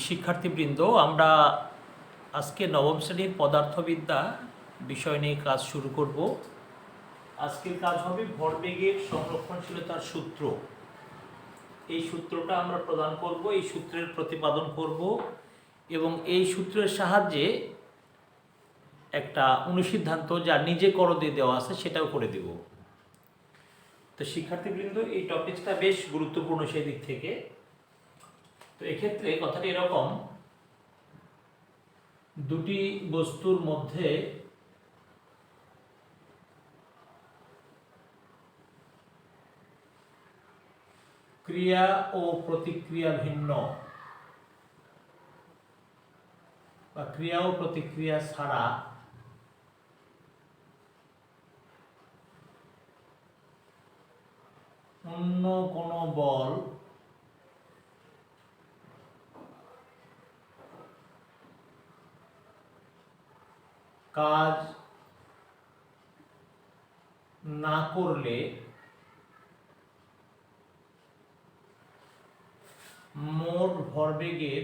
শিক্ষার্থীবৃন্দ, আমরা আজকে নবম শ্রেণীর পদার্থবিদ্যা বিষয় নিয়ে কাজ শুরু করব। আজকের কাজ হবে ভরবেগের সংরক্ষণশীলতার সূত্র। এই সূত্রটা আমরা প্রদান করব, এই সূত্রের প্রতিপাদন করব এবং এই সূত্রের সাহায্যে একটা অনুসিদ্ধান্ত যা নিজে করো দিয়ে দেওয়া আছে সেটাও করে দেব। তো শিক্ষার্থীবৃন্দ, এই টপিকটা বেশ গুরুত্বপূর্ণ সেই দিক থেকে। তো এক্ষেত্রে কথাটি এরকম, দুটি বস্তুর মধ্যে ক্রিয়া ও প্রতিক্রিয়া ভিন্ন বা ক্রিয়া ও প্রতিক্রিয়া ছাড়া অন্য কোনো বল কাজ না করলে মোট ভরবেগের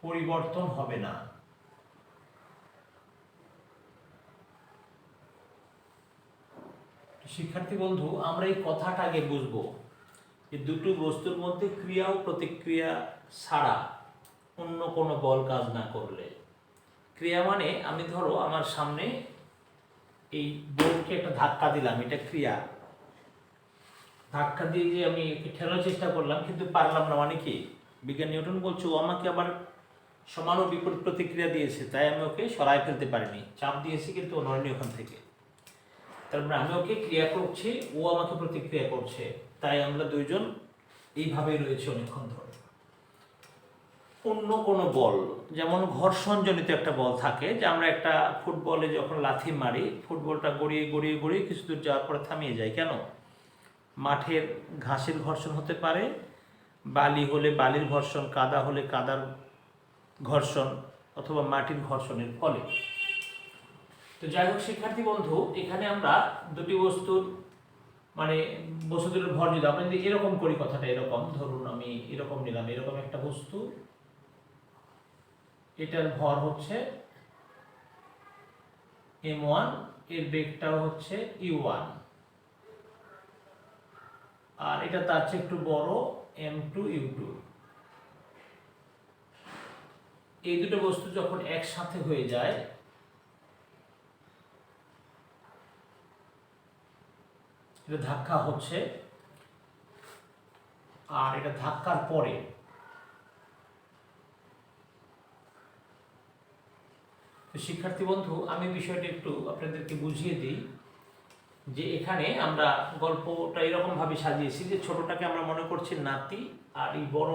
পরিবর্তন হবে না। শিক্ষার্থী বন্ধু, আমরা এই কথাটা আগে বুঝবো যে দুটো বস্তুর মধ্যে ক্রিয়া ও প্রতিক্রিয়া ছাড়া অন্য কোনো বল কাজ না করলে। ক্রিয়া মানে আমি ধরো আমার সামনে এই বোর্ডকে একটা ধাক্কা দিলাম, এটা ক্রিয়া। ধাক্কা দিয়ে যে আমি একে ঠেলার চেষ্টা করলাম কিন্তু পারলাম না, মানে কি? বিজ্ঞান নিউটন বলছে ও আমাকে আবার সমান ও বিপরীত প্রতিক্রিয়া দিয়েছে, তাই আমি ওকে সরাই ফেলতে পারিনি। চাপ দিয়েছি কিন্তু ও নড়েনি ওখান থেকে। তারপরে আমি ওকে ক্রিয়া করছি, ও আমাকে প্রতিক্রিয়া করছে, তাই আমরা দুইজন এইভাবেই রয়েছে অনেকক্ষণ ধরে। অন্য কোনো বল, যেমন ঘর্ষণজনিত একটা বল থাকে, যে আমরা একটা ফুটবলে যখন লাথি মারি, ফুটবলটা গড়িয়ে গড়িয়ে গড়িয়ে কিছু দূর যাওয়ার পরে থামিয়ে যায়। কেন? মাঠের ঘাসের ঘর্ষণ হতে পারে, বালি হলে বালির ঘর্ষণ, কাদা হলে কাদার ঘর্ষণ, অথবা মাটির ঘর্ষণের ফলে। তো যাই হোক শিক্ষার্থী বন্ধু, এখানে আমরা দুটি বস্তুর মানে বস্তু দুটোর ভর নিলাম। আমরা যদি এরকম করি, কথাটা এরকম, ধরুন আমি এরকম নিলাম, এরকম একটা বস্তু, এটার ভর হচ্ছে m1, এর বেগটাও হচ্ছে u1, আর এটা তার চেয়ে একটু বড় m2 u2। এই দুটো বস্তু যখন একসাথে হয়ে যায়, এটা ধাক্কা হচ্ছে, আর এটা ধাক্কার পরে শিক্ষার্থী বন্ধু, আমি বিষয়টা একটু আপনাদেরকে বুঝিয়ে দিই যে এখানে আমরা গল্পটা এরকম ভাবে সাজিয়েছি যে ছোটটাকে আমরা মনে করছি নাতি, আর এই বড়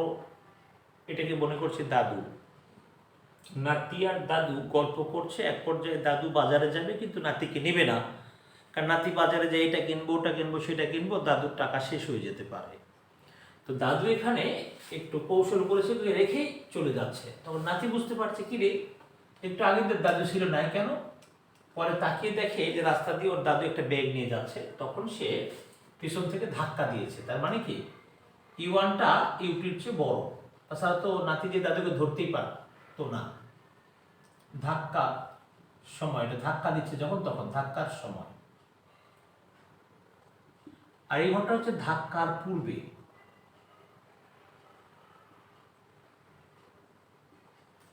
এটাকে মনে করছি দাদু। নাতি আর দাদু গল্প করছে, এক পর্যায়ে দাদু বাজারে যাবে কিন্তু নাতিকে নেবে না, কারণ নাতি বাজারে যায় এটা কিনবো ওটা কিনবো সেটা কিনবো, দাদুর টাকা শেষ হয়ে যেতে পারে। তো দাদু এখানে একটু কৌশল করেছে, রেখেই চলে যাচ্ছে। তখন নাতি বুঝতে পারছে কি রে, একটু আগে দাদু ছিল নাই কেন? পরে তাকিয়ে দেখে যে রাস্তা দিয়ে ওর দাদু একটা ব্যাগ নিয়ে যাচ্ছে, তখন সে পিছন থেকে ধাক্কা দিয়েছে। তার মানে কি, ইউ1টা ইউটির চেয়ে বড়। তাছাড়া তো নাতি যে দাদুকে ধরতেই পারতো না। ধাক্কা সময়, এটা ধাক্কা দিচ্ছে যখন, তখন ধাক্কার সময়। আর এই ঘটনা হচ্ছে ধাক্কার পূর্বে।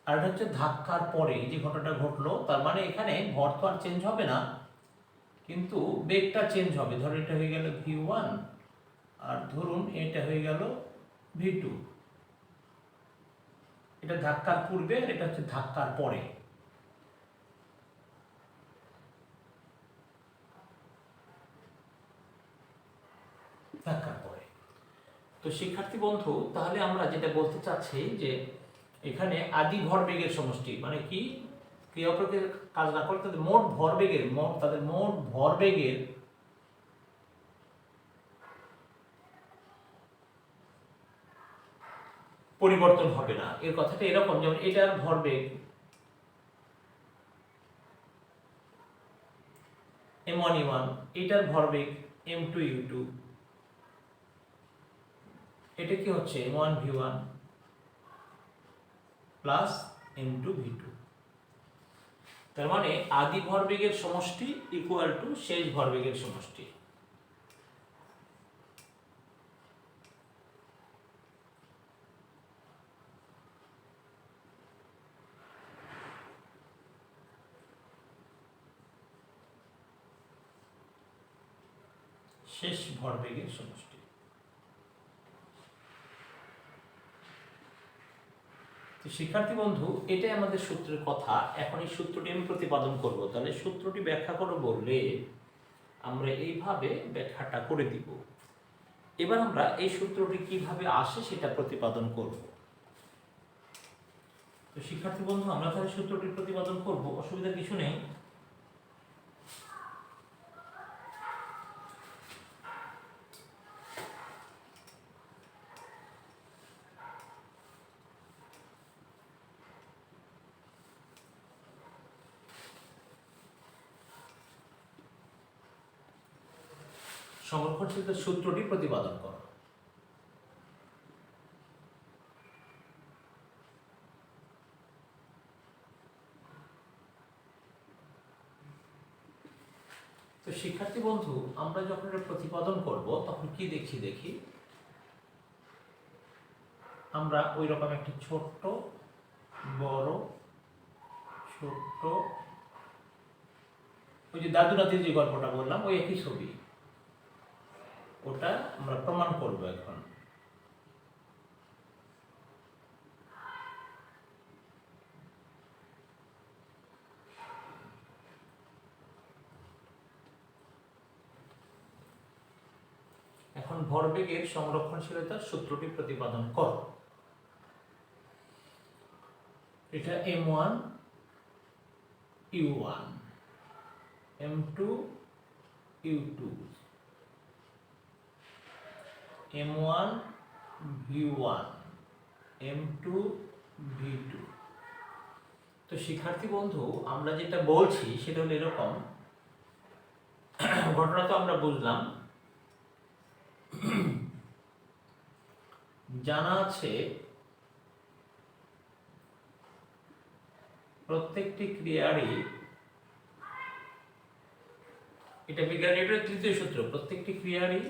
আর এটা হচ্ছে ধাক্কার পরে যে ঘটনাটা ঘটলো। তার মানে এখানে ভর তো আর চেঞ্জ হবে না, কিন্তু বেগটা চেঞ্জ হবে। ধরুন এটা হয়ে গেল v1, আর ধরুন এটা হয়ে গেল v2। এটা ধাক্কার পূর্বে, আর এটা হচ্ছে ধাক্কার পরে। ধাক্কার পরে। তো শিক্ষার্থী বন্ধু, তাহলে আমরা যেটা বলতে চাচ্ছি যে এখানে আদি ভরবেগের সমষ্টি, মানে কি, ক্রিয়া প্রক্রিয়ার কাজ না করে তাদের মোট ভরবেগের পরিবর্তন হবে না। এর কথাটা এরকম, যেমন এটার ভরবেগ m1 এটার ভরবেগ m2 u2, এটা কি হচ্ছে m1 v1 plus m2 v2। তার মানে আদি ভরবেগের সমষ্টি ইকুয়াল টু শেষ ভরবেগের সমষ্টি। শেষ ভরবেগের সমষ্টি। তো শিক্ষার্থী বন্ধু, এটাই আমাদের সূত্রের কথা। এখন এই সূত্রটি আমি প্রতিপাদন করব। তাহলে সূত্রটি ব্যাখ্যা করো বললে আমরা এইভাবে ব্যাখ্যাটা করে দিব। এবার আমরা এই সূত্রটি কিভাবে আসে সেটা প্রতিপাদন করব। তো শিক্ষার্থী বন্ধু, আমরা তাহলে সূত্রটি প্রতিপাদন করব, অসুবিধা কিছু নেই। সংরক্ষণশীলতার সূত্রটি প্রতিপাদন করো। তো শিক্ষার্থী বন্ধু, আমরা যখন এটা প্রতিপাদন করব তখন কি দেখি আমরা ওই রকম একটি ছোট্ট বড় ছোট্ট, ওই যে দাদু নাতির যে গল্পটা বললাম ওই একই ছবি, ওটা আমরা প্রমাণ করব এখন। এখন ভরবেগের সংরক্ষণশীলতার সূত্রটি প্রতিপাদন কর। এটা m1 u1, m2 u2, m1 v1, m2 v2। তো শিক্ষার্থী বন্ধু, আমরা যেটা বলছি সেটা হলো এরকম, ঘটনা তো আমরা বুঝলাম। জানা আছে প্রত্যেকটি ক্রিয়ারই, এটা বিজ্ঞানের তৃতীয় সূত্র, প্রত্যেকটি ক্রিয়ারই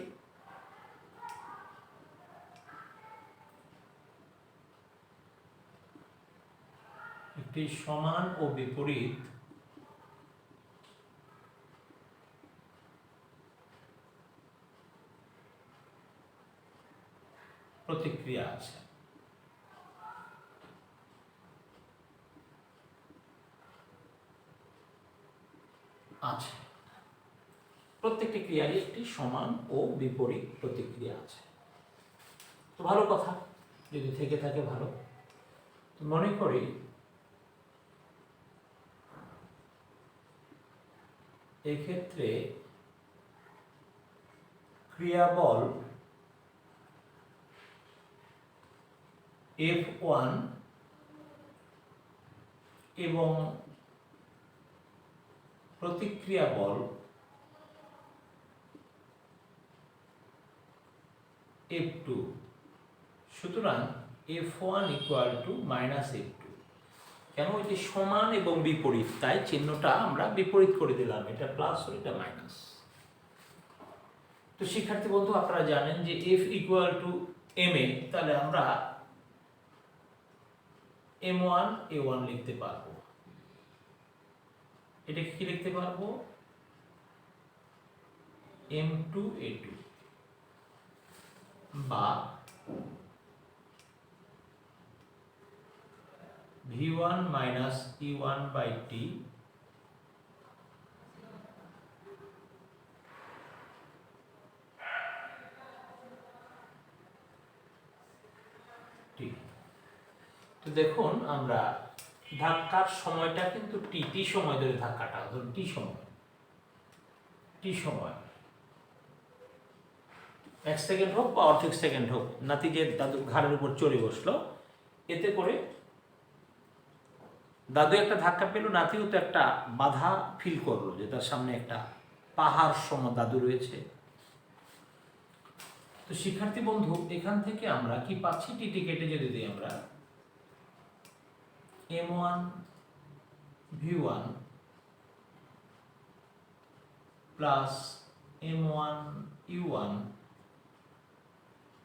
একটি সমান ও বিপরীত প্রতিক্রিয়া আছে। প্রত্যেকটি ক্রিয়ারই একটি সমান ও বিপরীত প্রতিক্রিয়া আছে। তো ভালো কথা, যদি থেকে থাকে ভালো। তো মনে করি এক্ষেত্রে ক্রিয়াবল F1 এবং প্রতিক্রিয়া বল F2, সুতরাং F1 equal to minus F2। কেন? এটি সমান এবং বিপরীত, তাই চিহ্নটা আমরা বিপরীত করে দিলাম, এটা প্লাস আর এটা মাইনাস। তো শিক্ষার্থী বন্ধু, আপনারা জানেন যে F ইকুয়াল টু ma, তাহলে আমরা m1 a1 লিখতে পারবো। এটাকে কি লিখতে পারবো? m2 a2 বা v1 minus e1 by t তো দেখুন, আমরা ধাক্কার সময়টা কিন্তু টি সময় ধরে ধাক্কাটা, ধরুন টি সময় 1 সেকেন্ড হোক বা অর্ধেক সেকেন্ড হোক, নাতি যে দাদুর ঘাড়ের উপর চড়ে বসলো, এতে করে দাদু একটা ধাক্কা পেল, নাতিও তো একটা বাধা ফিল করলো যে তার সামনে একটা পাহাড় সম দাদু রয়েছে। তো শিক্ষার্থী বন্ধু এখান থেকে আমরা কি পাচ্ছি, টিটি কেটে যদি দিই আমরা m1 v1 plus m1 u1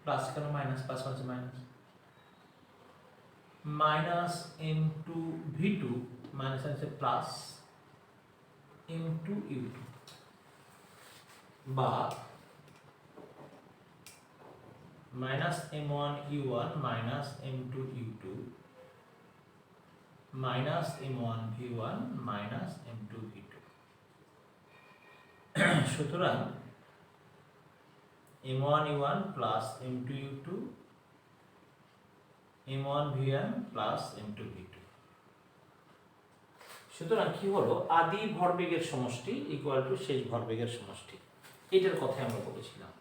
plus কেন মাইনাস, প্লাস হচ্ছে minus, minus m2 v2 minus আছে প্লাস m2 u2 বা minus m1 u1 minus m2 u2 minus m1 v1 minus m2 v2। সুতরাং m1 u1 plus m2 u2 m1 v1 plus m2 v2। সুতরাং কি হলো, আদি ভরবেগের সমষ্টি ইকুয়াল টু শেষ ভরবেগের সমষ্টি, এটার কথা আমরা বলেছিলাম।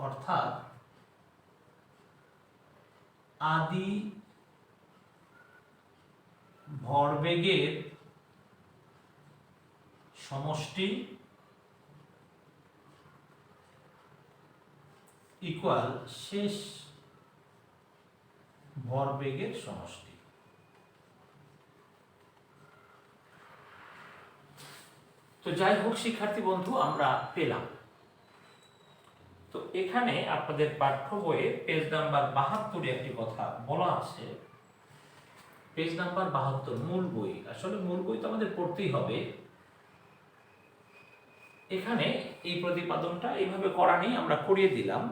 অর্থাৎ আদি ভরবেগের সমষ্টি ইকুয়াল শেষ ভরবেগের সমষ্টি। তো যাই হোক শিক্ষার্থী বন্ধু আমরা পেলাম। তো এখানে আপনাদের পাঠ্য বইয়ে পেজ নাম্বার 72 একটি কথা বলা আছে, পেজ নাম্বার 72 মূল বই। আসলে মূল বই তো আমাদের পড়তেই হবে। এখানে এই প্রতিপাদনটা এইভাবে করা নেই, আমরা করিয়ে দিলাম।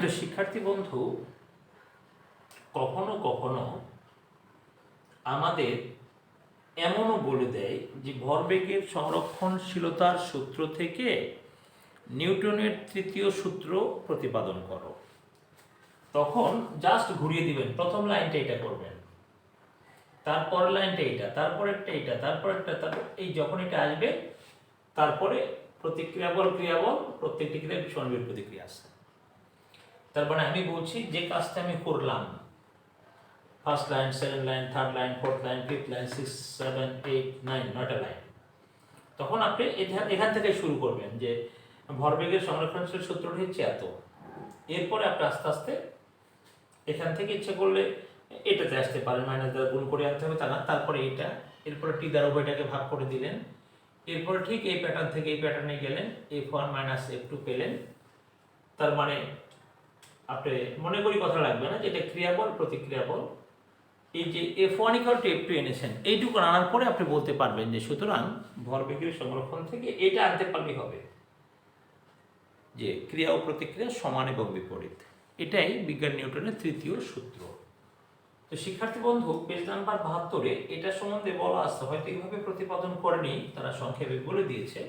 তো শিক্ষার্থী বন্ধু কখনো কখনো আমাদের এমনও বলে দেয় যে ভরবেগের সংরক্ষণশীলতার সূত্র থেকে নিউটনের তৃতীয় সূত্র প্রতিপাদন করো। তখন জাস্ট ঘুরিয়ে দিবেন, প্রথম লাইনটা এটা করবেন, তারপর লাইনটা এটা, তারপরেরটা এটা, তারপরেরটা, তারপর এই যখন এটা আসবে তারপরে প্রতিক্রিয়া বল ক্রিয়া বল, প্রত্যেকটি ক্রিয়ার সমানুপাতিক প্রতিক্রিয়া আছে। তার মানে আমি বলছি যে কাজটা আমি করলাম, first line, second line, third line, fourth line, fifth line, 6, 7, 8, 9, 9টা লাইন, তখন আপনি এখান থেকে শুরু করবেন যে ভরবেগের সংরক্ষণশীল সূত্রটি হচ্ছে এত। এরপরে আপনি আস্তে আস্তে এখান থেকে ইচ্ছে করলে এটাতে আসতে পারেন, মাইনাস দ্বারা গুণ করে আনতে হবে তা না, তারপরে এটা, এরপরে টি দ্বারা উভয়টাকে ভাগ করে দিলেন, এরপরে ঠিক এই প্যাটার্ন থেকে এই প্যাটার্নে গেলেন, f1 মাইনাস f2 পেলেন। তার মানে আপনি মনে করি কথা লাগবে না যে এটা ক্রিয়াবল প্রতিক্রিয়া বল। এই যে f1 ইকুয়াল টু f2 এনেছেন, এইটুকু আনার পরে আপনি বলতে পারবেন যে সুতরাং ভরবেগের সংরক্ষণ থেকে এটা আনতে পারলেই হবে যে ক্রিয়া ও প্রতিক্রিয়া সমান এবং বিপরীত। এটাই বিজ্ঞান নিউটনের তৃতীয় সূত্র। তো শিক্ষার্থী বন্ধু পেজ নাম্বার 72-এ এটা সম্বন্ধে বলা আছে, হয়তো এইভাবে প্রতিপাদন করেনি, তারা সংক্ষেপে বলে দিয়েছে।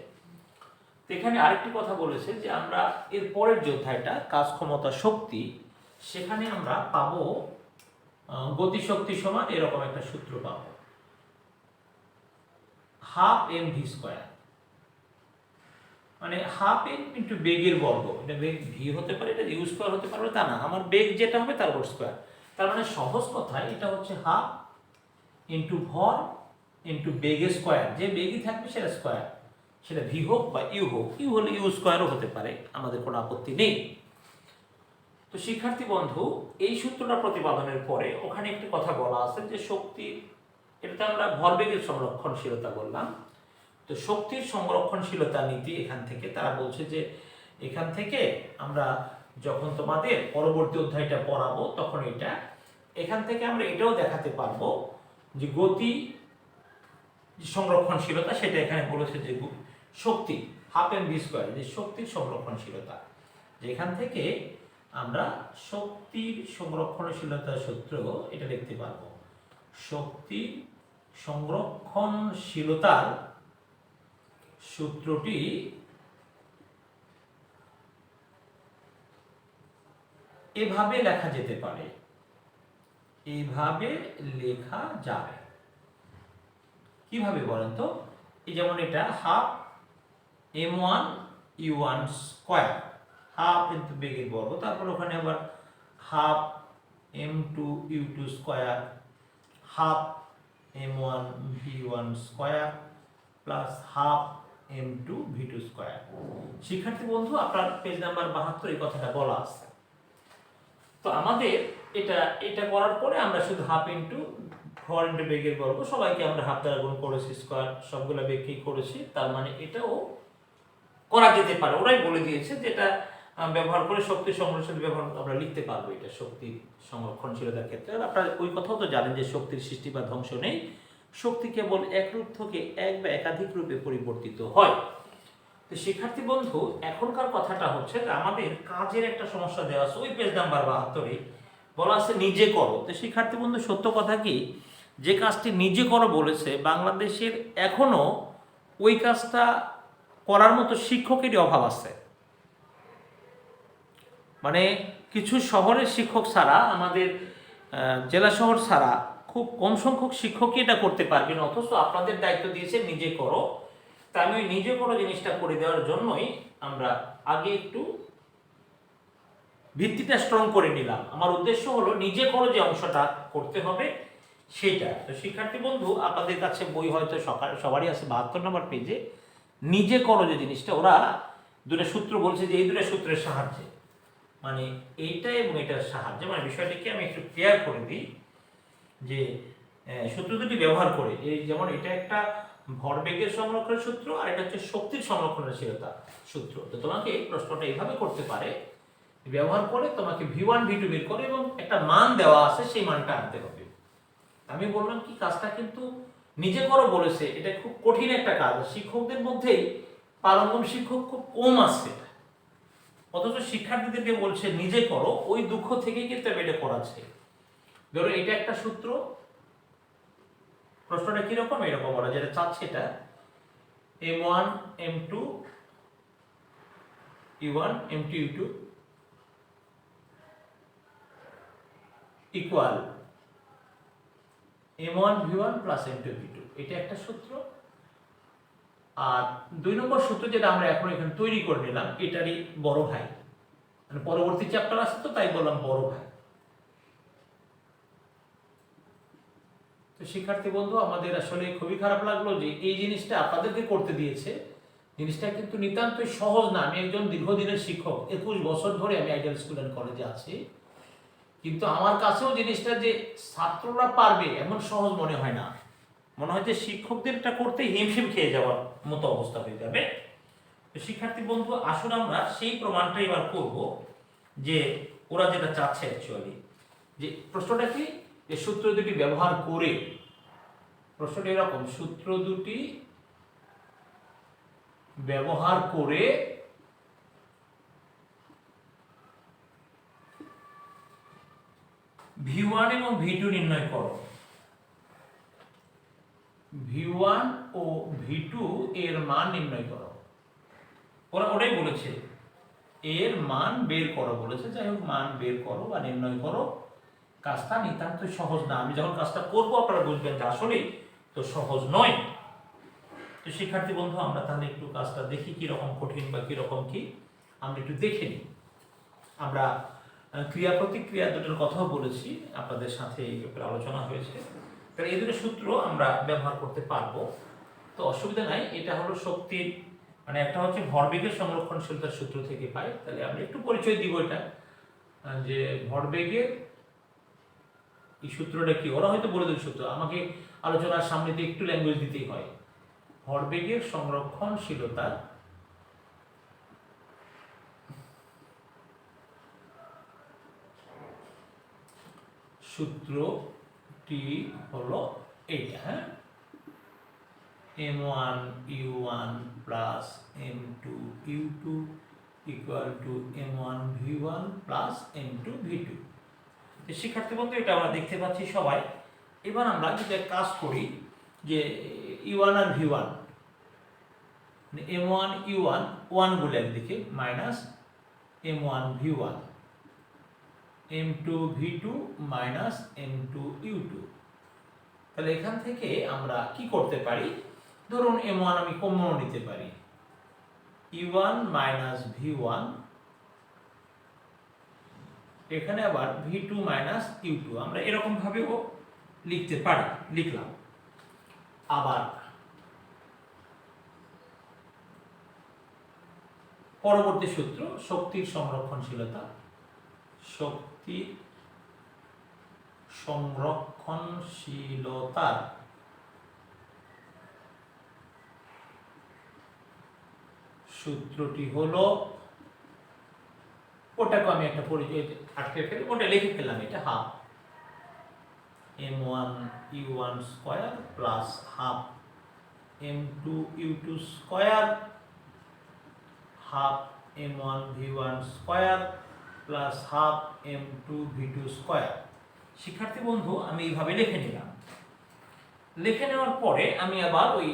তো এখানে আরেকটি কথা বলেছে যে আমরা এর পরের যে অধ্যায়টা কাজ ক্ষমতা শক্তি, সেখানে আমরা পাবো গতিশক্তি সমান এরকম একটা সূত্র পাবো, হাফ এম ভি স্কোয়ার, মানে হাফ এম ইন্টু বেগের বর্গ। এটা বেগ ভি হতে পারে, এটা ইউ স্কোয়ার হতে পারে, তা না, আমার বেগ যেটা হবে তার উপর স্কোয়ার। তার মানে সহজ কথায় এটা হচ্ছে হাফ ইন্টু ভর ইন্টু বেগের স্কোয়ার, যে বেগই থাকবে সেটা স্কোয়ার, সেটা ভি হোক বা ইউ হোক, ইউ হলে ইউ স্কোয়ারও হতে পারে, আমাদের কোনো আপত্তি নেই। তো শিক্ষার্থী বন্ধু এই সূত্রটা প্রতিপাদনের পরে ওখানে একটি কথা বলা আছে যে শক্তির, এটা আমরা ভরবেগের সংরক্ষণশীলতা বললাম, তো শক্তির সংরক্ষণশীলতা নীতি এখান থেকে তারা বলছে যে এখান থেকে আমরা যখন তোমাদের পরবর্তী অধ্যায়টা পড়াবো তখন এটা এখান থেকে আমরা এটাও দেখাতে পারবো যে গতি সংরক্ষণশীলতা, সেটা এখানে বলেছে যে শক্তি হাফ এম ভি স্কোয়ার, যে শক্তির সংরক্ষণশীলতা, যে এখান থেকে আমরা শক্তির সংরক্ষণশীলতার সূত্র এটা দেখতে পারবো। শক্তির সংরক্ষণশীলতার সূত্রটি এভাবে লেখা যেতে পারে, এভাবে লেখা যাবে। কিভাবে বলেন তো? এই যেমন এটা half m1 u1 square, half into বেগের বর্গ, তারপর ওখানে আবার half m2 u2 square, half m1 v1 square, plus half m2 v2 square. শিক্ষার্থী বন্ধু আপনার পেজ নাম্বার 72 এই কথাটা বলা আছে। তো আমাদের এটা করার পরে আমরা শুধু হাফ ইন্টু ভর ইন্টু বেগের বর্গ, সবাইকে আমরা হাফ দ্বারা গুণ করেছি, স্কয়ার সবগুলো বেগকেই করেছি, তার মানে এটাও করা যেতে পারে। ওরাই বলে দিয়েছে যে এটা ব্যবহার করে শক্তি সংরক্ষণ ব্যবহার আমরা লিখতে পারবো এটা শক্তি সংরক্ষণশীলতার ক্ষেত্রে। আর আপনারা ওই কথাও তো জানেন যে শক্তির সৃষ্টি বা ধ্বংস নেই, শক্তি কেবল এক রূপ থেকে এক বা একাধিক রূপে পরিবর্তিত হয়। তো শিক্ষার্থী বন্ধু এখনকার কথাটা হচ্ছে যে আমাদের কাজের একটা সমস্যা দেওয়া আছে ওই পেজ নাম্বার 72 বলা আছে নিজে করো। তো শিক্ষার্থী বন্ধু সত্য কথা কি, যে কাজটি নিজে করো বলেছে বাংলাদেশের এখনো ওই কাজটা করার মতো শিক্ষকেরই অভাব আছে। মানে কিছু শহরের শিক্ষক ছাড়া, আমাদের জেলা শহর ছাড়া খুব কম সংখ্যক শিক্ষকই এটা করতে পারবেন, অথচ আপনাদের দায়িত্ব দিয়েছে নিজে করো। তা আমি ওই নিজে করো জিনিসটা করে দেওয়ার জন্যই আমরা আগে একটু ভিত্তিটা স্ট্রং করে নিলাম। আমার উদ্দেশ্য হলো নিজে করো যে অংশটা করতে হবে সেটা। তো শিক্ষার্থী বন্ধু আপনাদের কাছে বই হয়তো সবারই আছে 72 নম্বর পেজে, নিজে করো যে জিনিসটা ওরা দুটো সূত্র বলছে যে এই দুটো সূত্রের সাহায্যে, মানে এইটা এবং এটার সাহায্যে, মানে বিষয়টাকে আমি একটু ক্লিয়ার করে দিই যে সূত্র দুটি ব্যবহার করে, এই যেমন এটা একটা ভরবেগের সংরক্ষণের সূত্র আর এটা হচ্ছে শক্তির সংরক্ষণশীলতা সূত্র। তো তোমাকে প্রশ্নটা এইভাবে করতে পারে, ব্যবহার করে তোমাকে v1 v2 বের করে এবং একটা মান দেওয়া আছে সেই মানটা আনতে হবে। আমি বললাম কি কাজটা কিন্তু নিজে করো বলেছে, এটা খুব কঠিন একটা কাজ, শিক্ষকদের মধ্যেই পারঙ্গম শিক্ষক খুব কম আছে, অথচ শিক্ষার্থীদেরকে বলছে নিজে করো, ওই দুঃখ থেকেই কিন্তু এটা করাচ্ছে। ধরো এটা একটা সূত্র, প্রশ্নটা কিরকম, এরকম ওরা যেটা চাচ্ছে এটা m1 m2 u1 m2 u2 equal m1 v1 plus m2 v2, এটা একটা সূত্র। আর 2 নম্বর সূত্র যেটা আমরা এখন এখানে তৈরি করে নিলাম, এটারই বড় ভাই, মানে পরবর্তী চ্যাপ্টার আছে তো তাই বললাম বড় ভাই। তো শিক্ষার্থী বন্ধু আমাদের আসলে খুবই খারাপ লাগলো যে এই জিনিসটা আপনাদেরকে করতে দিয়েছে, জিনিসটা কিন্তু নিতান্তই সহজ না। আমি একজন দীর্ঘদিনের শিক্ষক, 21 বছর ধরে আমি আইডিয়াল স্কুল অ্যান্ড কলেজে আছি, কিন্তু আমার কাছেও জিনিসটা যে ছাত্ররা পারবে এমন সহজ মনে হয় না। মনে হয় যে শিক্ষকদের এটা করতে হিমশিম খেয়ে যাওয়ার মতো অবস্থা হয়ে যাবে। তো শিক্ষার্থী বন্ধু আসুন আমরা সেই প্রমাণটা এবার করব যে ওরা যেটা চাচ্ছে অ্যাকচুয়ালি, যে প্রশ্নটা কি, যে সূত্র দুটি ব্যবহার করে, প্রশ্নটা এরকম, সূত্র দুটি ব্যবহার করে v1 এবং v2 নির্ণয় করো। v1 ও v2 এর মান নির্ণয় করো। ওরা ওটাই বলেছে এর মান বের করো বলেছে, যাই হোক মান বের করো বা নির্ণয় করো। কাজটা নিতান্ত সহজ না, আমি যখন কাজটা করবো আপনারা বুঝবেন যে আসলে তো সহজ নয়। তো শিক্ষার্থী বন্ধু আমরা তাহলে একটু কাজটা দেখি কিরকম কঠিন বা কিরকম কি, আমরা একটু দেখে নিই। আমরা ক্রিয়া প্রতিক্রিয়া দুটোর কথাও বলেছি, আপনাদের সাথে এই ব্যাপারে আলোচনা হয়েছে। তাহলে এই দুটো সূত্র আমরা ব্যবহার করতে পারবো, তো অসুবিধা নাই। এটা হলো শক্তির, মানে একটা হচ্ছে ভরবেগের সংরক্ষণশীলতার সূত্র থেকে পাই। তাহলে আমরা একটু পরিচয় দিব এটা, যে ভরবেগের এই সূত্রটা কি, ওরা হয়তো বলে দেবে সূত্র, আমাকে আলোচনার সামনে দিয়ে একটু ল্যাঙ্গুয়েজ দিতেই হয়। ভরবেগের সংরক্ষণশীলতা সূত্রটি হলো এইটা, হ্যাঁ, m1 u1 plus m2 u2 equal to m1 v1 plus m2 v2। শিক্ষার্থী বন্ধু এটা আমরা দেখতে পাচ্ছি সবাই। এবার আমরা যদি কাজ করি যে u1 আর v1, m1 u1 1 গুলো একদিকে minus m1 v1, m2 v2 minus m2 u2। তাহলে এখান থেকে আমরা কি করতে পারি, ধরুন m1 আমি কমন নিতে পারি, u1 মাইনাস v1, এখানে আবার v2 মাইনাস u2, আমরা এরকম ভাবেও লিখতে পারি, লিখলাম। আবার পরবর্তী সূত্র শক্তির সংরক্ষণশীলতা, শক্তির সংরক্ষণশীলতার সূত্রটি হলো, ওটাকে আমি একটা পরিচয় আটকে ফেলি, ওটা লিখে ফেললাম, এটা half m1 u1 square plus half m2 u2 square half m1 v1 square plus half m2 v2 square. শিক্ষার্থী বন্ধু আমি এইভাবে লিখে নিলাম। লিখে নেওয়ার পরে আমি আবার ওই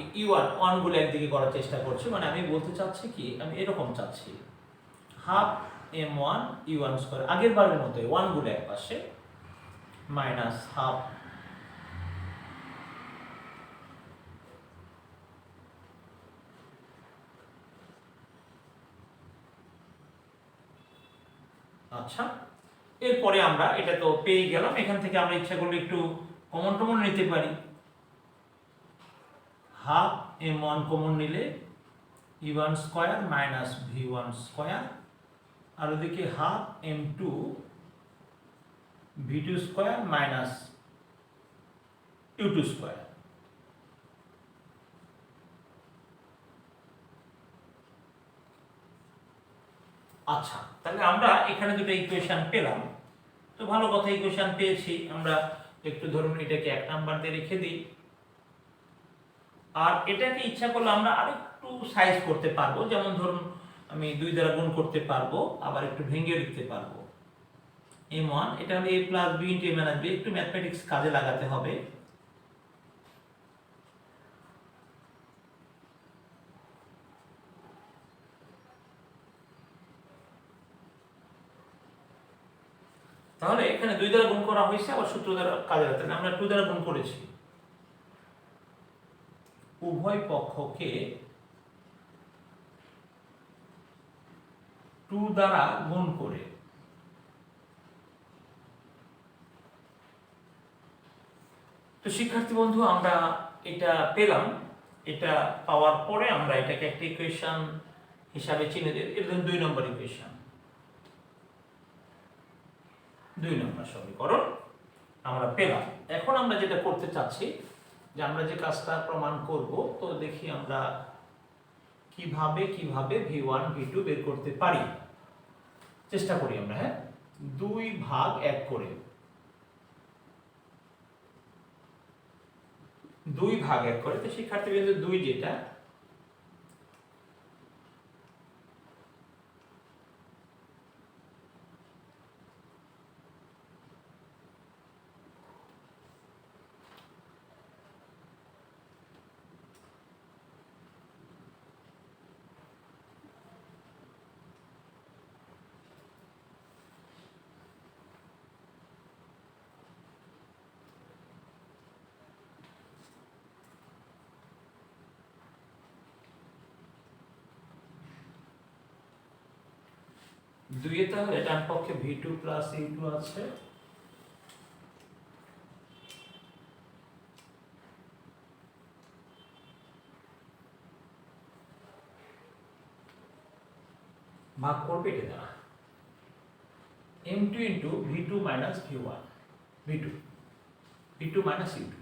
ওয়ান গুলো একদিকে করার চেষ্টা করছি, মানে আমি বলতে চাচ্ছি কি, আমি এরকম চাচ্ছি হাফ m1 u1 স্কয়ার আগের বারের মতো ওয়ান গুলো এক পাশে মাইনাস হাফ আচ্ছা, এরপরে আমরা এটা তো পেয়ে গেলাম, এখান থেকে আমরা ইচ্ছা করলে একটু কমন টমন নিতে পারি। হাফ m1 কমন নিলে u1 square minus v1 square, আর ওদিকে half m2 v2 square minus u2 square. আচ্ছা, তাহলে আমরা এখানে দুটো ইকুয়েশন পেলাম, তো ভালো কথা, ইকুয়েশন পেয়েছি আমরা একটু ধরুন এটাকে 1 নাম্বার দিয়ে রেখে দিই, আর এটাকে ইচ্ছা করলে আমরা আরেকটু সাইজ করতে পারবো, যেমন ধরুন আমি 2 দ্বারা গুণ করতে পারবো, আবার একটু ভেঙে লিখতে পারবো। m1 এটা হলো a plus b into a minus b, একটু ম্যাথমেটিক্স কাজে লাগাতে হবে। তাহলে এখানে 2 দ্বারা গুণ করা হয়েছে, আবার সূত্র দ্বারা কাজে লাগাতে হবে, আমরা 2 দ্বারা গুণ করেছি। উভয় পক্ষকে 2 দ্বারা গুণ করে তো শিক্ষার্থী বন্ধু আমরা এটা পেলাম। এটা পাওয়ার পরে আমরা এটাকে একটা ইকুয়েশন হিসাবে চিনে দিই, এটা 2 নম্বর ইকুয়েশন, 2 নম্বর সমীকরণ আমরা পেলাম। এখন আমরা যেটা করতে চাচ্ছি, যে আমরা যে কাজটা প্রমাণ করব, তো দেখি আমরা কিভাবে v1 v2 বের করতে পারি, চেষ্টা করি আমরা। হ্যাঁ, 2 ভাগ 1 করে, 2 ভাগ 1 করে, তো শিক্ষার্থী বিন্দু 2 যেটা, দুইয়ে তাহলে ডান পক্ষে v2 প্লাস u2 আছে, ভাগ করবে এটা দ্বারা m2 into v2 minus v1 v2 minus u2।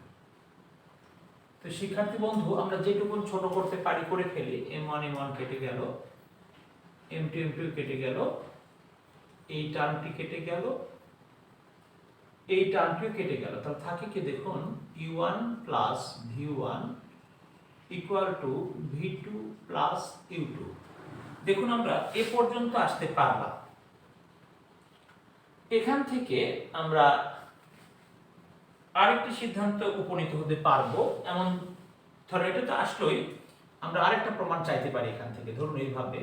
তো শিক্ষার্থী বন্ধু আমরা যেটুকু ছোট করতে পারি করে ফেলি, m1 কেটে গেল, m2 কেটে গেল, এই টার্মটি কেটে গেল, এই টার্মটিও কেটে গেল, তাহলে থাকে কি দেখুন u1 plus v1 equal to v2 plus u2। দেখুন আমরা এ পর্যন্ত আসতে পারলাম, এখান থেকে আমরা আরেকটি সিদ্ধান্ত উপনীত হতে পারবো। এমন ধরো এটা তো আসলেই, আমরা আরেকটা প্রমাণ চাইতে পারি এখান থেকে, ধরুন এইভাবে,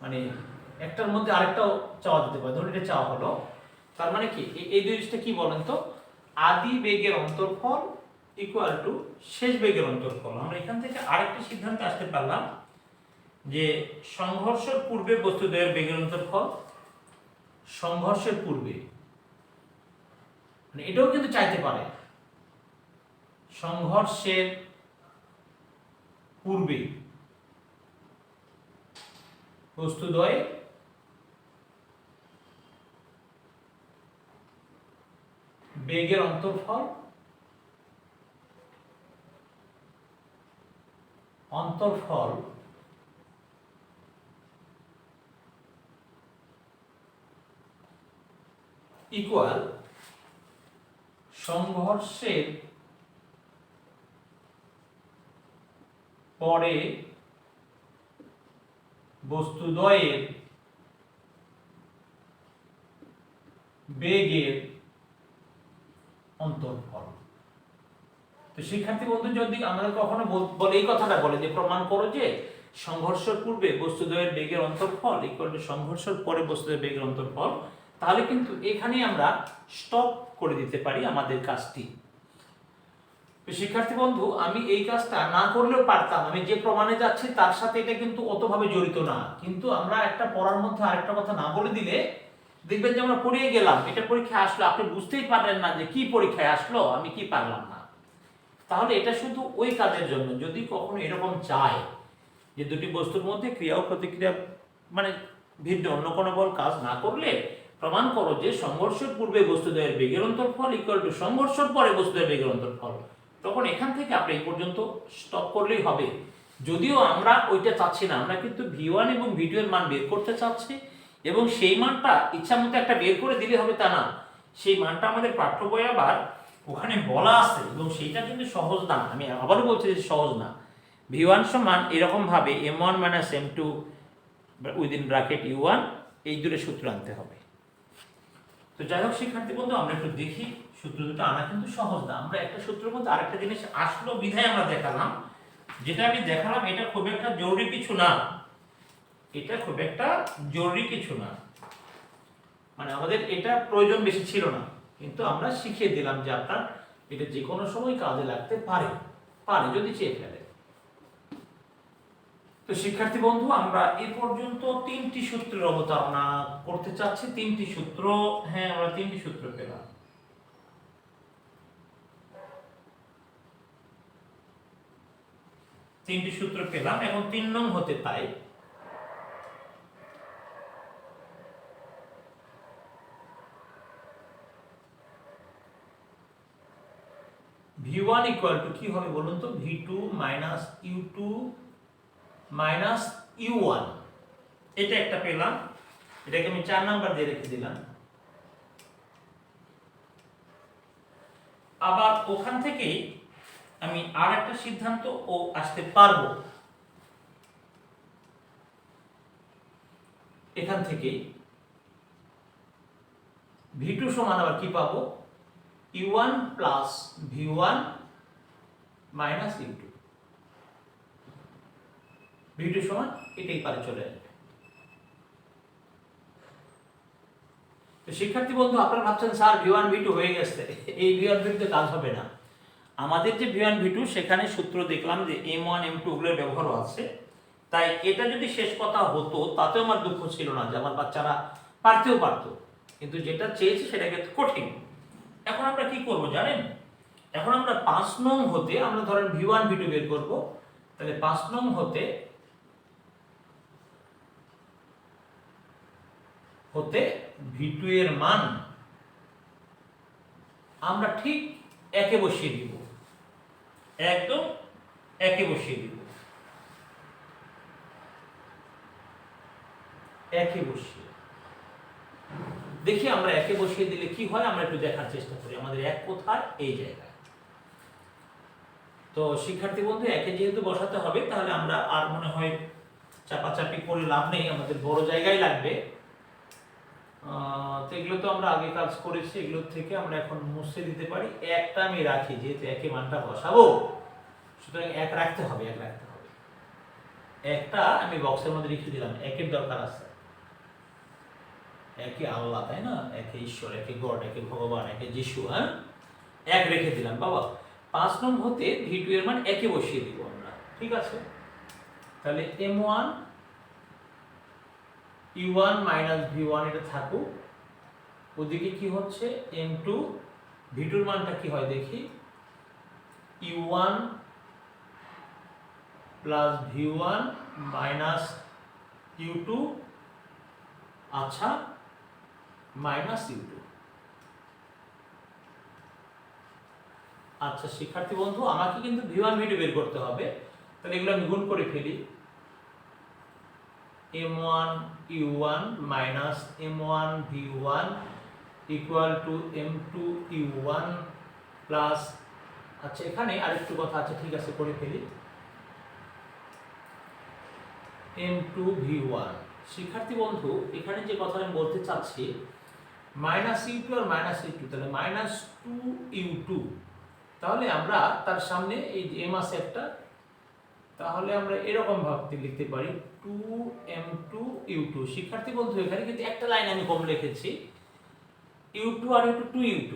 মানে একটার মধ্যে আরেকটাও চাওয়া যেতে পারে, ধরুন এটা চাওয়া হলো, তার মানে কি এই দুই জিনিসটা কি বলেন তো, আদি বেগের অন্তরফল ইকুয়াল টু শেষ বেগের অন্তরফল। আমরা এখান থেকে আরেকটা সিদ্ধান্তে আসতে পারলাম যে সংঘর্ষের পূর্বে বস্তুদ্বয়ের বেগের অন্তরফল সংঘর্ষের পূর্বে, মানে এটাও কিন্তু চাইতে পারে সংঘর্ষের পূর্বে বস্তুদ্বয় বেগের অন্তর্ফল ইকুয়াল সংঘর্ষের পরে বস্তুদ্বয়ের বেগের অন্তর্ফল। তো শিক্ষার্থী বন্ধু যদি আমাদের কখনো বলে এই কথাটা বলে যে প্রমাণ করো যে সংঘর্ষের পূর্বে বস্তুদ্বয়ের বেগের অন্তর্ফল ইকুয়াল টু সংঘর্ষের পরে বস্তুদ্বয়ের বেগের অন্তর্ফল, তাহলে কিন্তু এখানে আমরা স্টপ করে দিতে পারি আমাদের কাজটি। শিক্ষার্থী বন্ধু আমি এই কাজটা না করলেও পারতাম, আমি যে প্রমাণে যাচ্ছি তার সাথে এটা কিন্তু অতভাবে জড়িত না, কিন্তু আমরা একটা পড়ার মধ্যে আরেকটা কথা না বলে দিলে দেখবেন যে আমরা পড়িয়ে গেলাম, এটা পরীক্ষায় আসলো আপনি বুঝতেই পারলেন না যে কি পরীক্ষায় আসলো, আমি কি পারলাম না। তাহলে এটা শুধু ওই কাজের জন্য যদি কখনো এরকম চায় যে দুটি বস্তুর মধ্যে ক্রিয়া ও প্রতিক্রিয়া মানে ভিন্ন অন্য কোনো বল কাজ না করলে প্রমাণ করো যে সংঘর্ষের পূর্বে বস্তুদ্বয়ের বেগের অন্তর্ফল ইকুয়াল টু সংঘর্ষের পরে বস্তুদ্বয়ের বেগের অন্তর্ফল, তখন এখান থেকে আপনি এই পর্যন্ত স্টপ করলেই হবে। যদিও আমরা ওইটা চাচ্ছি না, আমরা কিন্তু V1 এবং V2 এর মান বের করতে চাচ্ছি এবং সেই মানটা ইচ্ছা মতো একটা বের করে দিলে হবে তা না, সেই মানটা আমাদের পাঠ্য বই আবার ওখানে বলা আছে এবং সেইটা কিন্তু সহজ না, আমি আবারও বলছি যে সহজ না। V1 সমান এরকম ভাবে M1 - M2 within bracket U1 এই দুটো সূত্র আনতে হবে। তো যাই হোক শিক্ষার্থী বন্ধু আমরা একটু দেখি, সূত্র দুটো আনা কিন্তু সহজ না, আমরা একটা সূত্রের মধ্যে আরেকটা জিনিস আসলো বিধায় আমরা দেখালাম, যেটা আমি দেখালাম এটা খুব একটা জরুরি কিছু না, এটা খুব একটা জরুরি কিছু না, মানে আমাদের এটা প্রয়োজন বেশি ছিল না, কিন্তু আমরা শিখিয়ে দিলাম যে আপনার এটা যে কোনো সময় কাজে লাগতে পারে যদি চেয়ে ফেলে। তো শিক্ষার্থী বন্ধু আমরা এ পর্যন্ত তিনটি সূত্রের অবতারণা করতে চাচ্ছি, তিনটি সূত্র, হ্যাঁ আমরা তিনটি সূত্র পেলাম। তিনটি সূত্র পেলাম, এখন 3 নং হতে পাই V1 ইকুয়াল টু কি হবে বলুন তো, V2 minus U2 minus U1, এটা একটা পেলাম, এটাকে আমি 4 নাম্বার দিয়ে রেখে দিলাম। আবার ওখান থেকে আমি আর একটা সিদ্ধান্ত ও আসতে পারবো, এখান থেকে V2 সমান আবার কি পাবো, U1 plus V1 minus U2, V2 সমান এটাই পারে চলে আসবে। তো শিক্ষার্থী বন্ধু আপনারা ভাবছেন স্যার V1 V2 হয়ে গেছে, এই V1 V2 তে কাজ হবে না, আমাদের যে V1 V2 সেখানে সূত্র দেখলাম যে M1 M2 গুলোর ব্যবহারও আছে, তাই এটা যদি শেষ কথা হতো তাতেও আমার দুঃখ ছিল না যে আমার বাচ্চারা পারতেও পারতো, কিন্তু যেটা চেয়েছে সেটাকে কঠিন। এখন আমরা কি করব জানেন, এখন আমরা 5 নং হতে আমরা ধরেন V1 V2 বের করব, তাহলে 5 নং হতে V2 এর মান আমরা ঠিক একে বসিয়ে দিব, একদম একে বসিয়ে দিব, একে বসিয়ে দেখি আমরা একে বসিয়ে দিলে কি হয়, আমরা একটু দেখার চেষ্টা করি আমাদের এক কোথায়, এই জায়গায়। তো শিক্ষার্থী বন্ধু একে যেহেতু বসাতে হবে তাহলে আমরা আর মনে হয় চাপাচাপি করে লাভ নেই, আমাদের বড় জায়গায় লাগবে। তো এগুলো তো আমরা আগে কাজ করেছি, এগুলোর থেকে আমরা এখন মুছে দিতে পারি, একটা আমি রাখি যেহেতু একে মানটা বসাবো, সুতরাং এক রাখতে হবে, একটা আমি বক্সের মধ্যে রেখে দিলাম, একের দরকার আছে, একে আল্লাহ তাই না, একে ঈশ্বর, একে গড, একে ভগবান, একে যিশু, হ্যাঁ এক রেখে দিলাম বাবা। 5 নং হতে V2 এর মান একে বসিয়ে দিব আমরা, ঠিক আছে, তাহলে M1 U1 মাইনাস V1 এটা থাকুক, ওদিকে কি হচ্ছে M2, V2 এর মানটা কি হয় দেখি, U1 plus V1 minus U2, আচ্ছা, মাইনাস U2। আচ্ছা শিক্ষার্থী বন্ধু, আমাকে কিন্তু V1 V2 বের করতে হবে, তাহলে এগুলো আমি গুণ করে ফেলি। M1 U1 minus M1 V1 equal to M2 U1 plus, আচ্ছা এখানে আরেকটু কথা আছে, ঠিক আছে করে ফেলি, M2 V1। শিক্ষার্থী বন্ধু, এখানে যে কথাটা আমি বলতে চাচ্ছি, মাইনাস U2 আর মাইনাস U2, তাহলে মাইনাস 2U2, তাহলে আমরা তার সামনে এই M আছে একটা, তাহলে আমরা এরকম ভাবে লিখতে পারি 2M2U2। শিক্ষার্থী বন্ধু, এখানে কিন্তু একটা লাইন আমি কম লিখেছি, U2 আর U2 2U2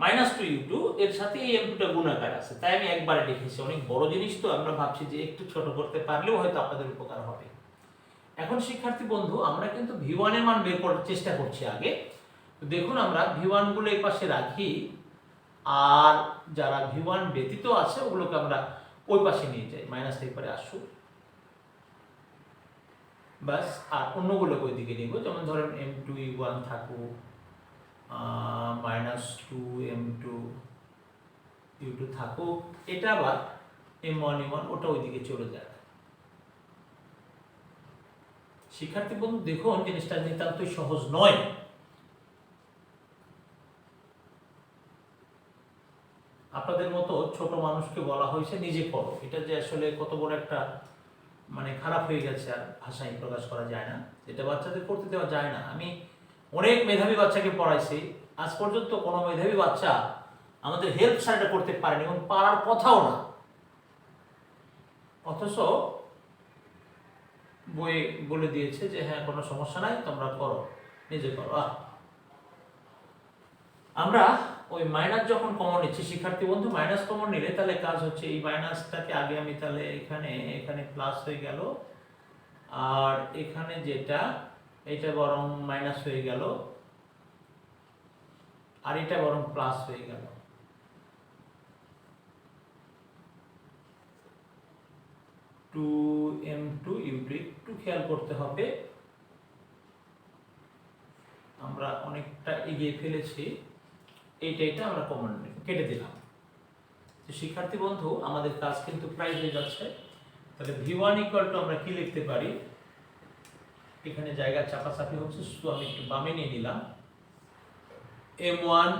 মাইনাস 2U2, এর সাথে এই M2টা গুণাকার আছে, তাই আমি একবারে লিখেছি। অনেক বড় জিনিস তো, আমরা ভাবছি যে একটু ছোট করতে পারলেও হয়তো আপনাদের উপকার হবে। এখন শিক্ষার্থী বন্ধু, আমরা কিন্তু V1 এর মান বের করার চেষ্টা করছি আগে। তো দেখুন, আমরা V1 গুলো এই পাশে রাখি, আর যারা V1 ব্যতীত আছে ওগুলোকে আমরা ওই পাশে নিয়ে যাই, মাইনাসটা এই পারে আসুক, বাস। আর অন্যগুলোকে ওই দিকে নিব, যেমন ধরেন M2 U1 থাকুক, মাইনাস 2M2 U2 থাকুক, এটা আবার M1 U1 ওটা ওইদিকে চলে যায়। শিক্ষার্থী বন্ধু দেখুন, জিনিসটা নিতান্তই সহজ নয়। আপনাদের মতো ছোট মানুষকে বলা হয়েছে নিজে করো, এটা যে আসলে কত বড় একটা মানে খারাপ হয়ে গেছে, আর ভাষায় প্রকাশ করা যায় না, এটা বাচ্চাদের করতে দেওয়া যায় না। আমি অনেক মেধাবী বাচ্চাকে পড়াইছি, আজ পর্যন্ত কোনো মেধাবী বাচ্চা আমাদের হেল্প ছাড়া করতে পারেনি, এবং পারার কথাও না, অথচ বই বলে দিয়েছে যে হ্যাঁ কোনো সমস্যা নাই, তোমরা করো, নিজে করো। আমরা ওই মাইনাস যখন কমন নিচ্ছি শিক্ষার্থী বন্ধু, মাইনাস কমন নিলে তাহলে কাজ হচ্ছে এই মাইনাসটাকে আগে আমি তাহলে এখানে প্লাস হয়ে গেল, আর এখানে যেটা এটা বরং মাইনাস হয়ে গেল, আর এটা বরং প্লাস হয়ে গেল। টু M2 U2, একটু খেয়াল করতে হবে, আমরা অনেকটা এগিয়ে ফেলেছি, এইটা আমরা কমন কেটে দিলাম। তো শিক্ষার্থী বন্ধু, আমাদের কাজ কিন্তু প্রায় হয়ে যাচ্ছে। তাহলে V1 ইকুয়াল টু আমরা কি লিখতে পারি, এখানে জায়গা চাপাচাপি হচ্ছে, শুধু আমি একটু বামে নিয়ে নিলাম, M1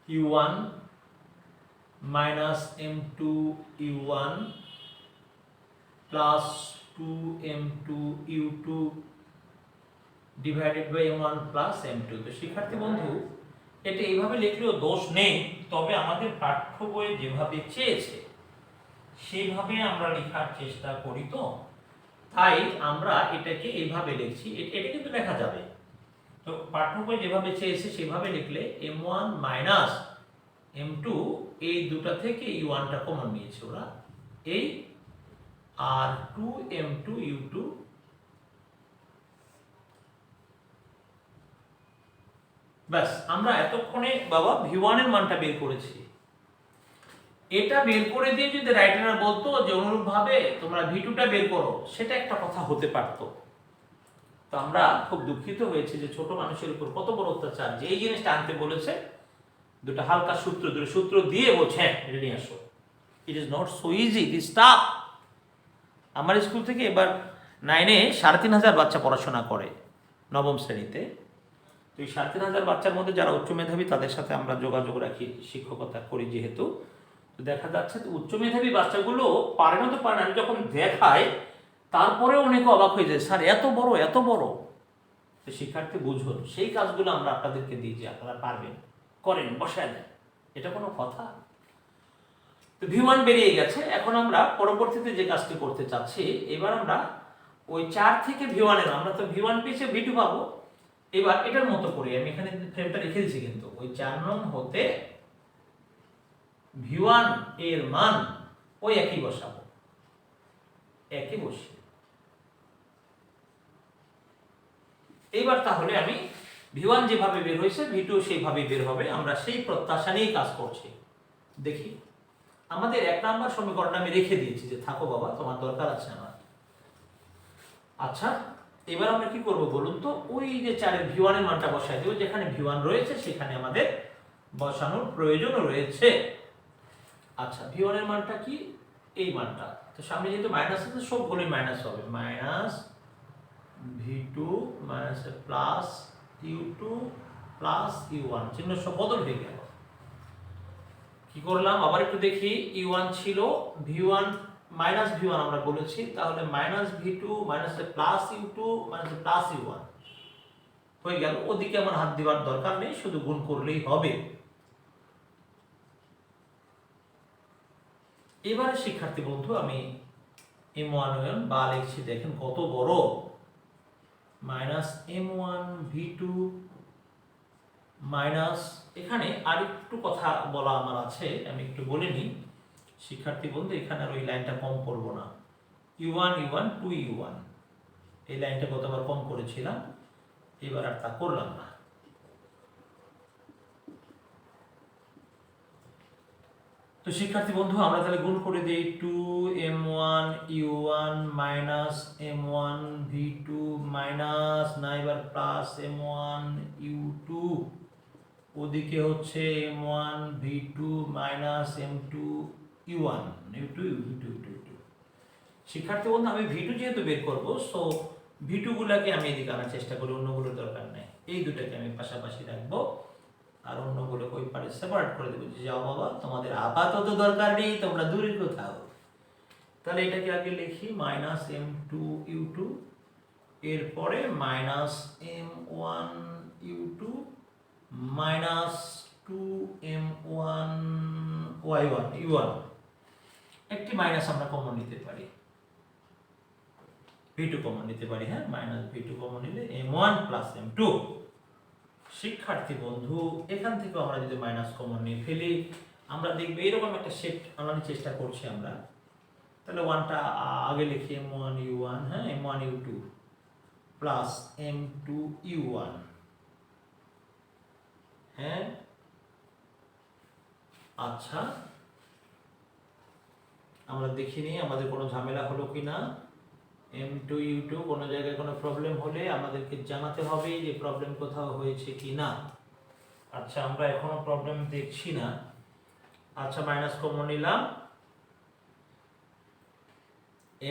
U1 minus M2 U1 plus 2M2 U2 divided by M1 plus M2। তো শিক্ষার্থী বন্ধু, এটা এইভাবে লিখলেও দোষ নেই, তবে আমাদের পাঠ্য বইয়ে যেভাবে চেয়েছে সেইভাবে আমরা লেখার চেষ্টা করি, তো তাই আমরা এটাকে এইভাবে লিখছি, এটা কিন্তু লেখা যাবে। তো পাঠ্য বই যেভাবে চেয়েছে সেভাবে লিখলে M1 মাইনাস M2, এই দুটা থেকে U1টা কমন নিয়েছে ওরা, এই আর 2M2 U2 ব্যাস। আমরা এতক্ষণে বাবা V1 এর মানটা বের করেছি। এটা বের করে দিয়ে যদি রাইটার বলতো যে অনুরূপভাবে তোমরা V2টা বের করো, সেটা একটা কথা হতে পারতো। তো আমরা খুব দুঃখিত হয়েছি যে ছোট মানুষের উপর কত বড় অত্যাচার, যে এই জিনিসটা আনতে বলেছে, দুটো হালকা সূত্র দিয়ে বলছে হ্যাঁ এটা নিয়ে আসো। It is not so easy, it is tough. আমার স্কুল থেকে এবার 9-এ 3,500 বাচ্চা পড়াশোনা করে, নবম শ্রেণীতে। তো এই 3,500 বাচ্চার মধ্যে যারা উচ্চ মেধাবী তাদের সাথে আমরা যোগাযোগ রাখি, শিক্ষকতা করি যেহেতু। তো দেখা যাচ্ছে উচ্চ মেধাবী বাচ্চাগুলো পারে না তো পারে না, আমি যখন দেখাই তারপরেও অনেকে অবাক হয়ে যায়, স্যার এত বড়। তো শিক্ষার্থী বুঝুন, সেই কাজগুলো আমরা আপনাদেরকে দিই যে আপনারা পারবেন, করেন, বসায় দেন, এটা কোনো কথা? তো V1 বেরিয়ে গেছে। এখন আমরা পরবর্তীতে যে কাজটি করতে চাচ্ছি, এবার আমরা ওই 4 থেকে V1 এর, আমরা তো V1 পেয়েছি, V2 পাবো। এবার এটার মতো করে আমি এখানে ফ্রেমটা রেখে দিচ্ছি, কিন্তু ওই 4 নং হতে V1 এর মান ওই একই বসাবো, একই বসি। এইবার তাহলে আমি V1 যেভাবে বের হয়েছে V2 সেইভাবে বের হবে, আমরা সেই প্রত্যাশা নিয়ে কাজ করছি। দেখি আমাদের 1 নাম্বার সমীকরণ আমি রেখে দিয়েছি যে থাকো বাবা, তোমার দরকার আছে আমার। আচ্ছা, এবার আমরা কি করব বলুন তো? ওই যে 4 এর v1 এর মানটা বসাই দেব, যেখানে v1 রয়েছে সেখানে আমাদের বসানোর প্রয়োজন রয়েছে। আচ্ছা, v1 এর মানটা কি? এই মানটা। তো সামনে যেহেতু মাইনাস আছে, সবগুলোই মাইনাস হবে। Minus v2 minus plus u2 plus u1, চিহ্ন সব বদল হয়ে গেল। কি করলাম আবার একটু দেখি। u1 ছিল v1 মাইনাস v1 আমরা বলেছি, তাহলে minus v2 minus plus u2 minus plus u1 হয়ে গেল। ওদিকে আমার হাত দেওয়ার দরকার নেই, শুধু গুণ করলেই হবে। এবারে শিক্ষার্থী বন্ধু আমি m1 বা লিখছি, দেখেন কত বড়। মাইনাস m1 v2 মাইনাস, এখানে আরেকটু কথা বলা আমার আছে, আমি একটু বলে নিই শিক্ষার্থী বন্ধু। এখানে আর ওই লাইনটা কম করব না। u1 u1 2u1 এই লাইনটা কতবার কম করেছিলাম, এবার আর তা করলাম না। তো শিক্ষার্থী বন্ধু আমরা তাহলে গুণ করে দিই। 2m1 u1 minus m1 v2 minus না এবার প্লাস m1 u2, ওদিকে হচ্ছে m1 v2 minus m2 u1 u2 v2 শিক্ষার্থী বন্ধু আমি v2 যেহেতু বের করবো, সো v2 গুলাকে আমি এদিকে আনার চেষ্টা করি, অন্যগুলোর দরকার নেই। এই দুটাকে আমি পাশাপাশি রাখবো আর অন্যগুলোকে ওই পারে সেপারেট করে দেবো। যাও বাবা, তোমাদের আপাতত দরকার নেই, তোমরা দূরে কোথাও। তাহলে এটাকে আগে লিখি মাইনাস m2 u2, এরপরে minus m1 u2 minus 2m1 y1 u1। একটি মাইনাস আমরা কমন নিতে পারি, v2 কমন নিতে পারি। হ্যাঁ, মাইনাস v2 কমন নিলে m1 প্লাস m2। শিক্ষার্থী বন্ধু এখান থেকে আমরা যদি মাইনাস কমন নিয়ে ফেলি, আমরা দেখব এরকম একটা সেট আনার চেষ্টা করছি আমরা। তাহলে 1টা আগে লিখি m1 u1, হ্যাঁ m1 u2 plus m2 u1। হ্যাঁ, আচ্ছা আমরা দেখিনি আমাদের কোনো ঝামেলা হলো কিনা। m2 u2 কোনো জায়গায় কোনো প্রবলেম হলে আমাদেরকে জানাতে হবে যে প্রবলেম কোথাও হয়েছে কিনা। আচ্ছা, আমরা এখনো প্রবলেম দেখছি না। আচ্ছা, মাইনাস কমন নিলাম,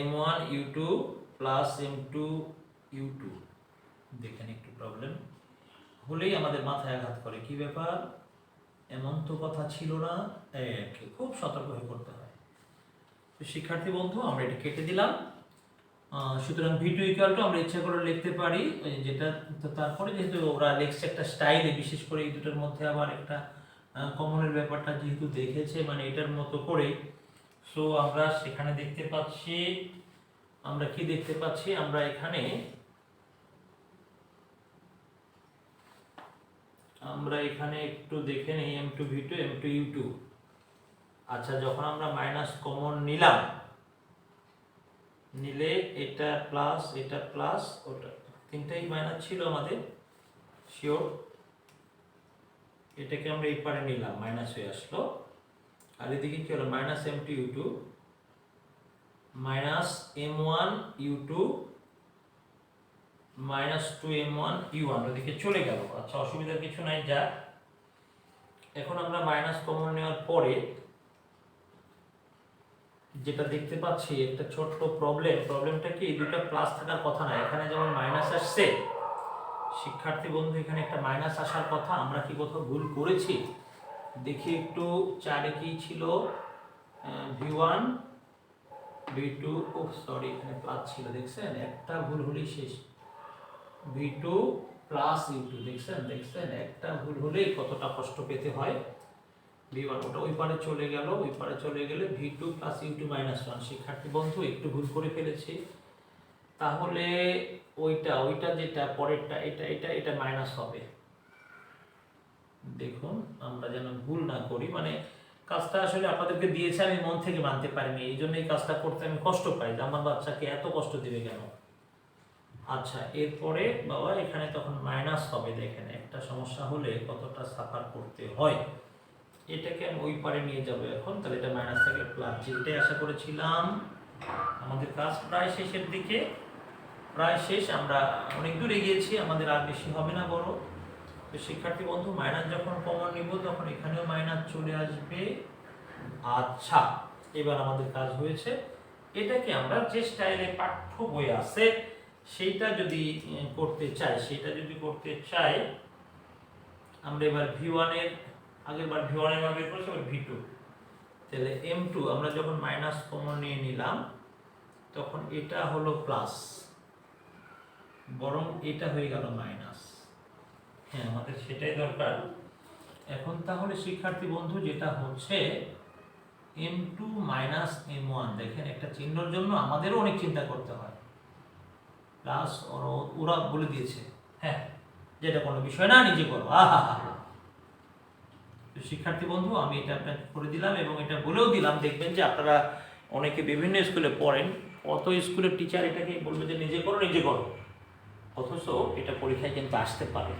m1 u2 plus m2 u2। দেখেন একটু প্রবলেম হলেই আমাদের মাথায় আঘাত করে, কি ব্যাপার এমন তো কথা ছিল না, খুব সতর্ক হয়ে করতে হয়। তো শিক্ষার্থী বন্ধু আমরা এটা কেটে দিলাম। সুতরাং v2 ইকুয়াল টু আমরা ইচ্ছা করে লিখতে পারি যেটা, তো তারপরে যেহেতু ওরা লিখছে একটা স্টাইলে, বিশেষ করে এই দুটোর মধ্যে আবার একটা কমনের ব্যাপারটা যেহেতু দেখেছে, মানে এটার মতো করে। সো আমরা সেখানে দেখতে পাচ্ছি, আমরা কি দেখতে পাচ্ছি, আমরা এখানে একটু দেখে নিই m2 v2 m2 u2। আচ্ছা, যখন আমরা মাইনাস কমন নিলে এটা প্লাস ওটা, তিনটাই মাইনাস ছিল আমাদের শিওর। এটাকে আমরা এই পারে নিলাম, মাইনাস হয়ে আসলো। আর এদিকে কি হলো, minus m2 u2 minus m1 u2 minus 2m1 u1 ওদিকে চলে গেল। আচ্ছা, অসুবিধার কিছু নাই। যা এখন আমরা মাইনাস কমন নেওয়ার পরে যেটা দেখতে পাচ্ছি একটা ছোট্ট প্রবলেমটা কি, এই দুটো প্লাস থাকার কথা না। এখানে যেমন মাইনাস আসছে শিক্ষার্থী বন্ধু, এখানে একটা মাইনাস আসার কথা। আমরা কি কোথাও ভুল করেছি দেখি একটু। 4 কি ছিল, v1 v2, ও সরি এখানে প্লাস ছিল, দেখছেন একটা ভুল হলেই শেষ। v2 প্লাস u2, দেখছেন একটা ভুল হলেই কতটা কষ্ট পেতে হয়। v1 ওটা ওই পারে চলে গেল, ওই পারে চলে গেলে v2 প্লাস u2 মাইনাস 1। শিক্ষার্থী বন্ধু একটু ভুল করে ফেলেছি, তাহলে ওইটা যেটা পরেরটা এটা মাইনাস হবে। দেখুন আমরা যেন ভুল না করি, মানে কাজটা আসলে আপনাদেরকে দিয়েছে, আমি মন থেকে মানতে পারিনি, এই জন্য এই কাজটা করতে আমি কষ্ট পাই যে আমার বাচ্চাকে এত কষ্ট দিবে কেন। আচ্ছা, এরপরে বাবা এখানে তখন মাইনাস হবে। দেখেন একটা সমস্যা হলে কতটা সাফার করতে হয়। এটাকে আমি ওই পারে নিয়ে যাব এখন, তাহলে এটা মাইনাস থেকে প্লাস, যেটাই আশা করেছিলাম। আমাদের কাজ প্রায় শেষের দিকে, প্রায় শেষ, আমরা অনেক দূর এগিয়েছি, আমাদের আর বেশি হবে না বড়। তো শিক্ষার্থী বন্ধু মাইনাস যখন কমন নিব তখন এখানেও মাইনাস চলে আসবে। আচ্ছা, এবার আমাদের কাজ হয়েছে। এটাকে আমরা যে স্টাইলে পাঠ্য বই আছে সেইটা যদি করতে চাই, আমরা এবার V1 এর, আগের বার V1 এর মান বের করেছি, এবার V2, তাহলে M2 আমরা যখন মাইনাস কমন নিয়ে নিলাম তখন এটা হলো প্লাস, বরং এটা হয়ে গেল মাইনাস। হ্যাঁ, আমাদের সেটাই দরকার এখন। তাহলে শিক্ষার্থী বন্ধু যেটা হচ্ছে M2 মাইনাস M1, দেখেন একটা চিহ্নের জন্য আমাদেরও অনেক চিন্তা করতে হয়, প্লাস ওরা বলে দিয়েছে, হ্যাঁ যেটা কোনো বিষয় না, নিজে করো। তো শিক্ষার্থী বন্ধু আমি এটা আপনাকে করে দিলাম এবং এটা বলেও দিলাম, দেখবেন যে আপনারা অনেকে বিভিন্ন স্কুলে পড়েন, অত স্কুলের টিচার এটাকে বলবে যে নিজে করো, অথচ এটা পরীক্ষায় কিন্তু আসতে পারে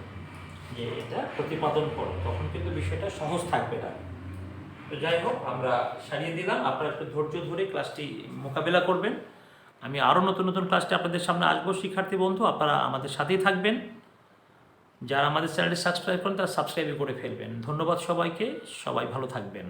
যে এটা প্রতিপাদন করো, তখন কিন্তু বিষয়টা সহজ থাকবে না। তো যাই হোক, আমরা সারিয়ে দিলাম, আপনারা একটু ধৈর্য ধরে ক্লাসটি মোকাবেলা করবেন। আমি আরও নতুন নতুন ক্লাসটি আপনাদের সামনে আসবো শিক্ষার্থী বন্ধু, আপনারা আমাদের সাথেই থাকবেন। যারা আমাদের চ্যানেলটি সাবস্ক্রাইব করেন তারা সাবস্ক্রাইব করে ফেলবেন। ধন্যবাদ সবাইকে, সবাই ভালো থাকবেন।